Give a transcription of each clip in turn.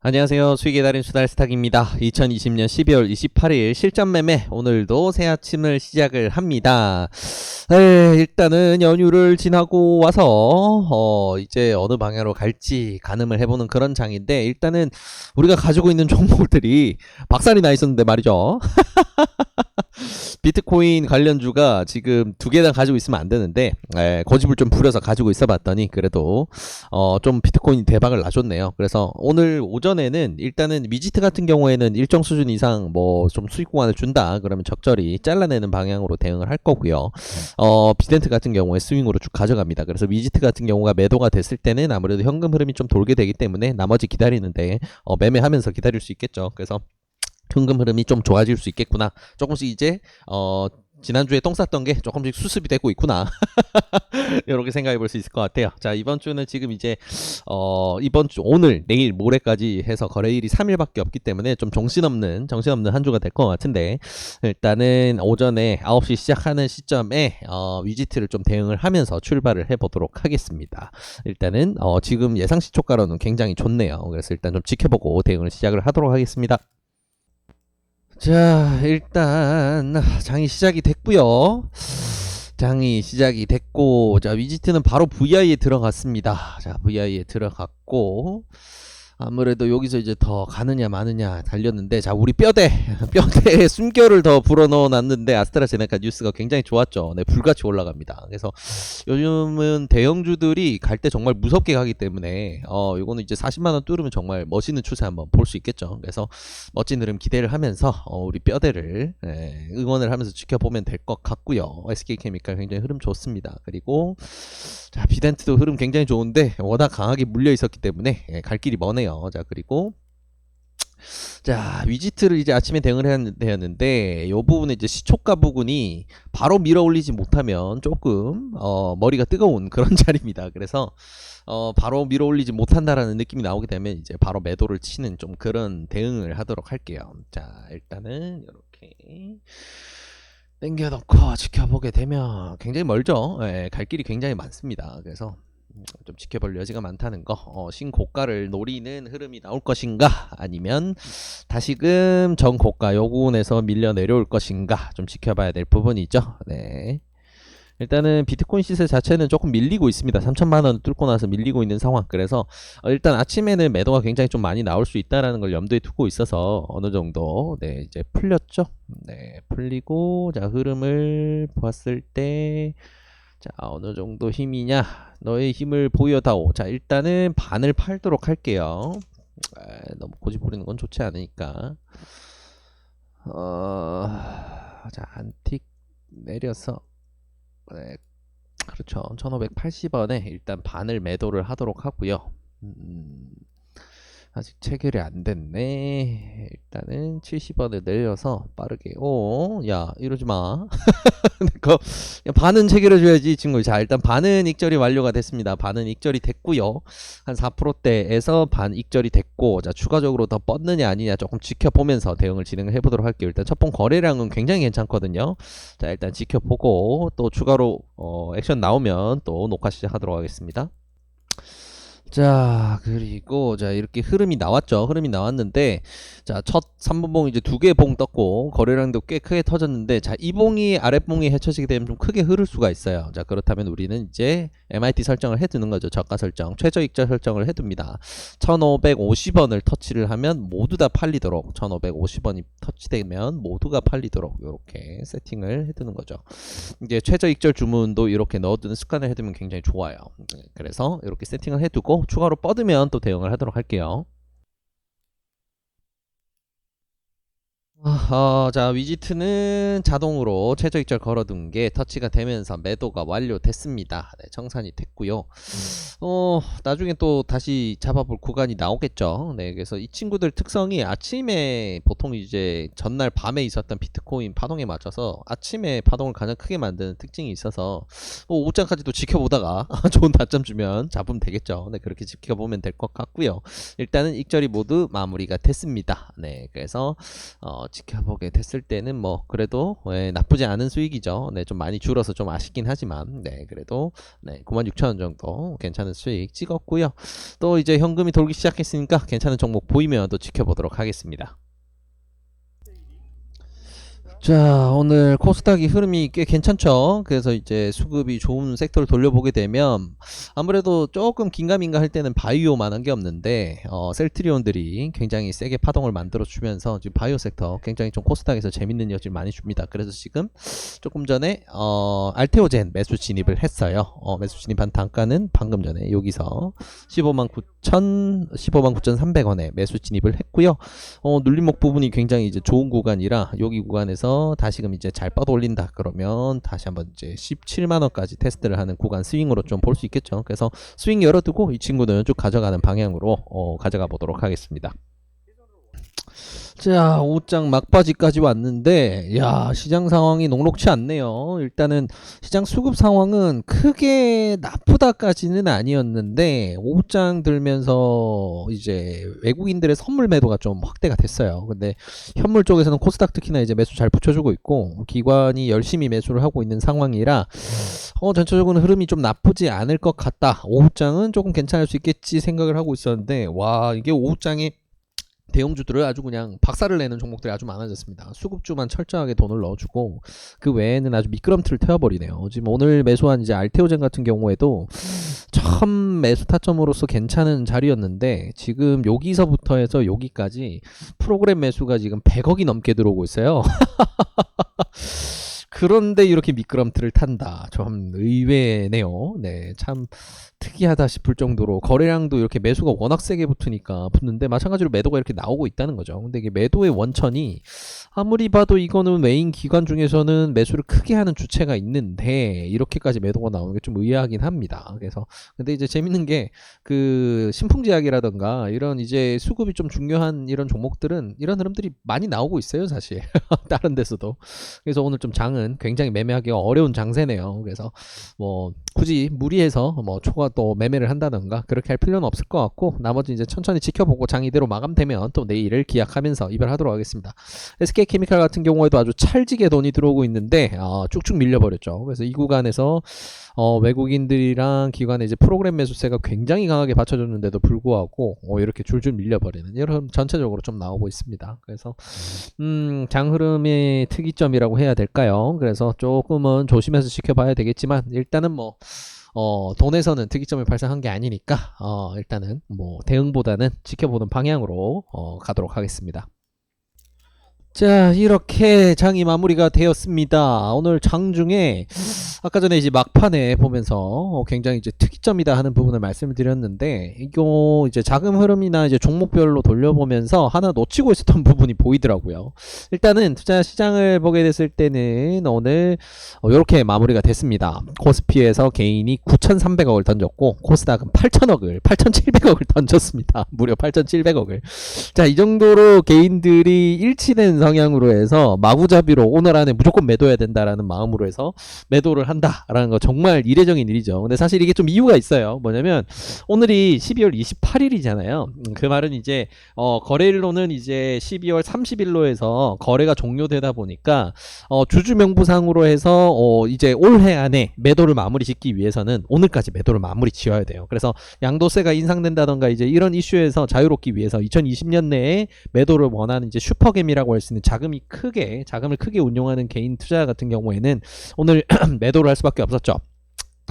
안녕하세요. 수익의 달인 수달스탁입니다. 2020년 12월 28일 실전 매매 오늘도 새 아침을 시작을 합니다. 일단은 연휴를 지나고 와서 이제 어느 방향으로 갈지 가늠을 해보는 그런 장인데, 일단은 우리가 가지고 있는 종목들이 박살이 나 있었는데 말이죠. 비트코인 관련주가 지금 두 개 다 가지고 있으면 안 되는데 고집을 좀 부려서 가지고 있어 봤더니 그래도 좀 비트코인 대박을 나줬네요. 그래서 오늘 오전에는 일단은 위지트 같은 경우에는 일정 수준 이상 뭐 좀 수익 구간을 준다 그러면 적절히 잘라내는 방향으로 대응을 할 거고요. 비덴트 같은 경우에 스윙으로 쭉 가져갑니다. 그래서 위지트 같은 경우가 매도가 됐을 때는 아무래도 현금 흐름이 좀 돌게 되기 때문에 나머지 기다리는데 매매하면서 기다릴 수 있겠죠. 그래서 현금 흐름이 좀 좋아질 수 있겠구나. 조금씩 이제 지난주에 똥 쌌던 게 조금씩 수습이 되고 있구나. 이렇게 생각해 볼 수 있을 것 같아요. 자, 이번 주는 지금 이제 이번 주 오늘 내일 모레까지 해서 거래일이 3일밖에 없기 때문에 좀 정신없는 한 주가 될 것 같은데, 일단은 오전에 9시 시작하는 시점에 위지트를 좀 대응을 하면서 출발을 해 보도록 하겠습니다. 일단은 지금 예상 시초가로는 굉장히 좋네요. 그래서 일단 좀 지켜보고 대응을 시작을 하도록 하겠습니다. 자, 일단 장이 시작이 됐고요. 장이 시작이 됐고, 자, 위지트는 바로 VI에 들어갔습니다. 자, VI에 들어갔고, 아무래도 여기서 이제 더 가느냐 마느냐 달렸는데, 자, 우리 뼈대에 숨결을 더 불어넣어 놨는데 아스트라제네카 뉴스가 굉장히 좋았죠. 네, 불같이 올라갑니다. 그래서 요즘은 대형주들이 갈 때 정말 무섭게 가기 때문에 요거는 이제 40만원 뚫으면 정말 멋있는 추세 한번 볼 수 있겠죠. 그래서 멋진 흐름 기대를 하면서 우리 뼈대를 응원을 하면서 지켜보면 될 것 같고요. SK케미칼 굉장히 흐름 좋습니다. 그리고 자, 비덴트도 흐름 굉장히 좋은데 워낙 강하게 물려 있었기 때문에 갈 길이 머네요. 자, 그리고 자, 위지트를 이제 아침에 대응을 해야 되는데 이 부분에 이제 시초가 부분이 바로 밀어 올리지 못하면 조금 머리가 뜨거운 그런 자리입니다. 그래서 바로 밀어 올리지 못한다라는 느낌이 나오게 되면 이제 바로 매도를 치는 좀 그런 대응을 하도록 할게요. 자, 일단은 이렇게 땡겨놓고 지켜보게 되면 굉장히 멀죠. 갈 길이 굉장히 많습니다. 그래서 좀 지켜볼 여지가 많다는 거. 신고가를 노리는 흐름이 나올 것인가, 아니면 다시금 전고가 요 부분에서 밀려 내려올 것인가 좀 지켜봐야 될 부분이죠. 네. 일단은 비트코인 시세 자체는 조금 밀리고 있습니다. 3천만원 뚫고 나서 밀리고 있는 상황. 그래서 일단 아침에는 매도가 굉장히 좀 많이 나올 수 있다라는 걸 염두에 두고 있어서 어느 정도 이제 풀렸죠. 네, 풀리고, 자, 흐름을 보았을 때, 자, 어느 정도 힘이냐, 너의 힘을 보여다오. 자, 일단은 반을 팔도록 할게요. 너무 고집 부리는 건 좋지 않으니까. 자, 안틱 내려서, 네, 그렇죠. 1580원에 일단 반을 매도를 하도록 하고요. 아직 체결이 안 됐네. 일단은 70원을 내려서 빠르게. 야, 이러지 마. 반은 체결해줘야지, 친구. 자, 일단 반은 익절이 완료가 됐습니다. 반은 익절이 됐고요. 한 4%대에서 반 익절이 됐고, 자, 추가적으로 더 뻗느냐 아니냐 조금 지켜보면서 대응을 진행을 해보도록 할게요. 일단 첫번 거래량은 굉장히 괜찮거든요. 자, 일단 지켜보고 또 추가로 액션 나오면 또 녹화 시작하도록 하겠습니다. 자, 그리고 자, 이렇게 흐름이 나왔죠. 흐름이 나왔는데, 자, 첫 3분봉 이제 두 개 봉 떴고 거래량도 꽤 크게 터졌는데, 자, 이 봉이 아랫봉이 헤쳐지게 되면 좀 크게 흐를 수가 있어요. 자, 그렇다면 우리는 이제 MIT 설정을 해두는 거죠. 저가 설정, 최저 익절 설정을 해둡니다. 1550원을 터치를 하면 모두 다 팔리도록, 1550원이 터치되면 모두가 팔리도록 이렇게 세팅을 해두는 거죠. 이제 최저 익절 주문도 이렇게 넣어두는 습관을 해두면 굉장히 좋아요. 그래서 이렇게 세팅을 해두고 추가로 뻗으면 또 대응을 하도록 할게요. 자, 위지트는 자동으로 최저 익절 걸어둔 게 터치가 되면서 매도가 완료됐습니다. 네, 청산이 됐고요. 나중에 또 다시 잡아볼 구간이 나오겠죠. 네, 그래서 이 친구들 특성이 아침에 보통 이제 전날 밤에 있었던 비트코인 파동에 맞춰서 아침에 파동을 가장 크게 만드는 특징이 있어서 오후장까지도 지켜보다가 좋은 다점 주면 잡으면 되겠죠. 네, 그렇게 지켜보면 될 것 같고요. 일단은 익절이 모두 마무리가 됐습니다. 네, 그래서 지켜보게 됐을 때는 뭐 그래도 나쁘지 않은 수익이죠. 네, 좀 많이 줄어서 좀 아쉽긴 하지만 네, 그래도 네, 96,000원 정도 괜찮은 수익 찍었고요. 또 이제 현금이 돌기 시작했으니까 괜찮은 종목 보이면 또 지켜보도록 하겠습니다. 자, 오늘 코스닥이 흐름이 꽤 괜찮죠. 그래서 이제 수급이 좋은 섹터를 돌려보게 되면 아무래도 조금 긴가민가 할 때는 바이오만한 게 없는데 셀트리온들이 굉장히 세게 파동을 만들어 주면서 지금 바이오 섹터 굉장히 좀 코스닥에서 재밌는 여지를 많이 줍니다. 그래서 지금 조금 전에 알테오젠 매수 진입을 했어요. 매수 진입한 단가는 방금 전에 여기서 15만 9,300원에 매수 진입을 했고요. 눌림목 부분이 굉장히 이제 좋은 구간이라 여기 구간에서 다시금 이제 잘 뻗어 올린다 그러면 다시 한번 이제 17만원까지 테스트를 하는 구간 스윙으로 좀 볼 수 있겠죠. 그래서 스윙 열어두고 이 친구는 쭉 가져가는 방향으로 가져가 보도록 하겠습니다. 자, 옷장 막바지까지 왔는데 야, 시장 상황이 녹록치 않네요. 일단은 시장 수급 상황은 크게 나쁘다까지는 아니었는데 옷장 들면서 이제 외국인들의 선물 매도가 좀 확대가 됐어요. 근데 현물 쪽에서는 코스닥 특히나 이제 매수 잘 붙여주고 있고 기관이 열심히 매수를 하고 있는 상황이라 전체적으로 흐름이 좀 나쁘지 않을 것 같다. 오후장은 조금 괜찮을 수 있겠지 생각을 하고 있었는데 와, 이게 오후장에 대형주들을 아주 그냥 박살을 내는 종목들이 아주 많아졌습니다. 수급주만 철저하게 돈을 넣어주고 그 외에는 아주 미끄럼틀을 태워버리네요. 지금 오늘 매수한 이제 알테오젠 같은 경우에도 처음 매수 타점으로서 괜찮은 자리였는데 지금 여기서부터 해서 여기까지 프로그램 매수가 지금 100억이 넘게 들어오고 있어요. 그런데 이렇게 미끄럼틀을 탄다. 좀 의외네요. 네, 참 특이하다 싶을 정도로 거래량도 이렇게 매수가 워낙 세게 붙는데 마찬가지로 매도가 이렇게 나오고 있다는 거죠. 근데 이게 매도의 원천이 아무리 봐도 이거는 외인 기관 중에서는 매수를 크게 하는 주체가 있는데 이렇게까지 매도가 나오는 게 좀 의아하긴 합니다. 그래서 근데 이제 재밌는 게 그 신풍제약이라던가 이런 이제 수급이 좀 중요한 이런 종목들은 이런 흐름들이 많이 나오고 있어요, 사실. 다른 데서도. 그래서 오늘 좀 장은 굉장히 매매하기가 어려운 장세네요. 그래서 뭐 굳이 무리해서 뭐 초과 또 매매를 한다던가 그렇게 할 필요는 없을 것 같고 나머지 이제 천천히 지켜보고 장 이대로 마감되면 또 내일을 기약하면서 이별하도록 하겠습니다. SK케미칼 같은 경우에도 아주 찰지게 돈이 들어오고 있는데 쭉쭉 밀려버렸죠. 그래서 이 구간에서 외국인들이랑 기관의 이제 프로그램 매수세가 굉장히 강하게 받쳐줬는데도 불구하고 이렇게 줄줄 밀려버리는 이런 전체적으로 좀 나오고 있습니다. 그래서 장 흐름의 특이점이라고 해야 될까요? 그래서 조금은 조심해서 지켜봐야 되겠지만 일단은 뭐 돈에서는 특이점을 발생한 게 아니니까 일단은 뭐 대응보다는 지켜보는 방향으로 가도록 하겠습니다. 자, 이렇게 장이 마무리가 되었습니다. 오늘 장 중에 아까 전에 이제 막판에 보면서 굉장히 이제 특이점이다 하는 부분을 말씀을 드렸는데 이거 이제 자금 흐름이나 이제 종목별로 돌려보면서 하나 놓치고 있었던 부분이 보이더라고요. 일단은 투자 시장을 보게 됐을 때는 오늘 이렇게 마무리가 됐습니다. 코스피에서 개인이 9,300억을 던졌고 코스닥은 8,700억을 던졌습니다. 무려 8,700억을. 자, 이 정도로 개인들이 일치된 성향으로 해서 마구잡이로 오늘 안에 무조건 매도해야 된다라는 마음으로 해서 매도를 한다라는 거 정말 이례적인 일이죠. 근데 사실 이게 좀 이유가 있어요. 뭐냐면 오늘이 12월 28일이잖아요. 그 말은 이제 거래일로는 이제 12월 30일로 해서 거래가 종료되다 보니까 주주 명부상으로 해서 이제 올해 안에 매도를 마무리 짓기 위해서는 오늘까지 매도를 마무리 지어야 돼요. 그래서 양도세가 인상된다던가 이제 이런 이슈에서 자유롭기 위해서 2020년 내에 매도를 원하는 이제 슈퍼겜이라고 할 수 있는 자금을 크게 운용하는 개인 투자 같은 경우에는 오늘 매도를 할 수밖에 없었죠.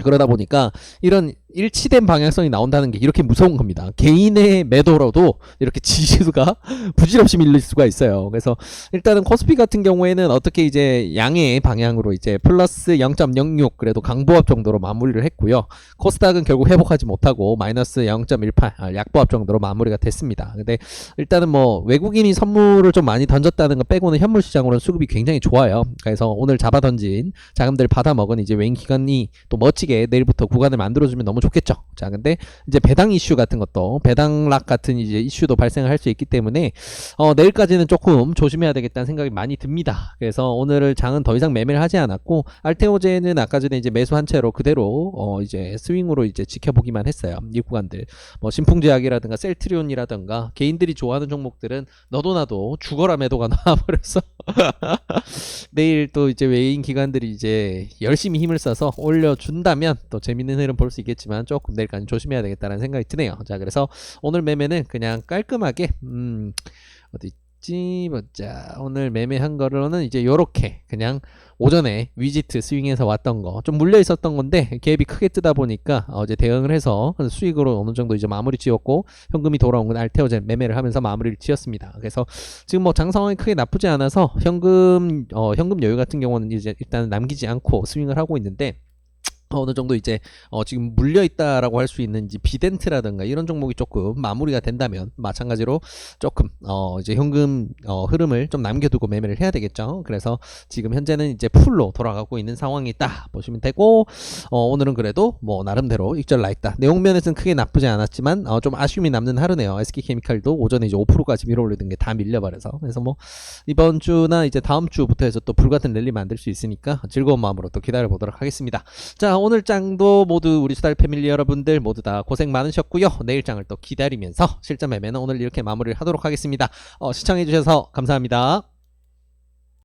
그러다 보니까 이런 일치된 방향성이 나온다는 게 이렇게 무서운 겁니다. 개인의 매도로도 이렇게 지수가 부질없이 밀릴 수가 있어요. 그래서 일단은 코스피 같은 경우에는 어떻게 이제 양의 방향으로 이제 플러스 0.06 그래도 강보합 정도로 마무리를 했고요. 코스닥은 결국 회복하지 못하고 마이너스 0.18 약보합 정도로 마무리가 됐습니다. 근데 일단은 뭐 외국인이 선물을 좀 많이 던졌다는 거 빼고는 현물 시장으로는 수급이 굉장히 좋아요. 그래서 오늘 잡아 던진 자금들 받아먹은 이제 외인 기관이 또 멋지게 내일부터 구간을 만들어주면 너무 좋겠죠. 자, 근데 이제 배당 이슈 같은 것도 배당락 같은 이제 이슈도 발생을 할 수 있기 때문에 내일까지는 조금 조심해야 되겠다는 생각이 많이 듭니다. 그래서 오늘 장은 더 이상 매매를 하지 않았고 알테오제는 아까 전에 이제 매수한 채로 그대로 이제 스윙으로 이제 지켜보기만 했어요. 이 구간들 뭐 신풍제약이라든가 셀트리온이라든가 개인들이 좋아하는 종목들은 너도 나도 죽어라 매도가 나와버려서 내일 또 이제 외인 기관들이 이제 열심히 힘을 써서 올려준다면 또 재밌는 흐름 볼 수 있겠지만 조금 내일까지 조심해야 되겠다는 생각이 드네요. 자, 그래서 오늘 매매는 그냥 깔끔하게 어디 있지 보자. 오늘 매매한 거로는 이제 요렇게 그냥 오전에 위지트 스윙해서 왔던 거 좀 물려 있었던 건데 갭이 크게 뜨다 보니까 어제 대응을 해서 수익으로 어느 정도 이제 마무리 지었고 현금이 돌아온 건 알테오젠 매매를 하면서 마무리를 지었습니다. 그래서 지금 뭐 장 상황이 크게 나쁘지 않아서 현금 여유 같은 경우는 이제 일단 남기지 않고 스윙을 하고 있는데 어느 정도 이제 지금 물려 있다라고 할 수 있는 이제 비덴트라든가 이런 종목이 조금 마무리가 된다면 마찬가지로 조금 이제 현금 흐름을 좀 남겨두고 매매를 해야 되겠죠. 그래서 지금 현재는 이제 풀로 돌아가고 있는 상황이 있다 보시면 되고 오늘은 그래도 뭐 나름대로 익절나 있다. 내용 면에서는 크게 나쁘지 않았지만 좀 아쉬움이 남는 하루네요. SK케미칼도 오전에 이제 5%까지 밀어올리던 게 다 밀려버려서 그래서 뭐 이번 주나 이제 다음 주부터 해서 또 불같은 랠리 만들 수 있으니까 즐거운 마음으로 또 기다려 보도록 하겠습니다. 자, 오늘 장도 모두 우리 수달 패밀리 여러분들 모두 다 고생 많으셨고요. 내일 장을 또 기다리면서 실전 매매는 오늘 이렇게 마무리를 하도록 하겠습니다. 시청해주셔서 감사합니다.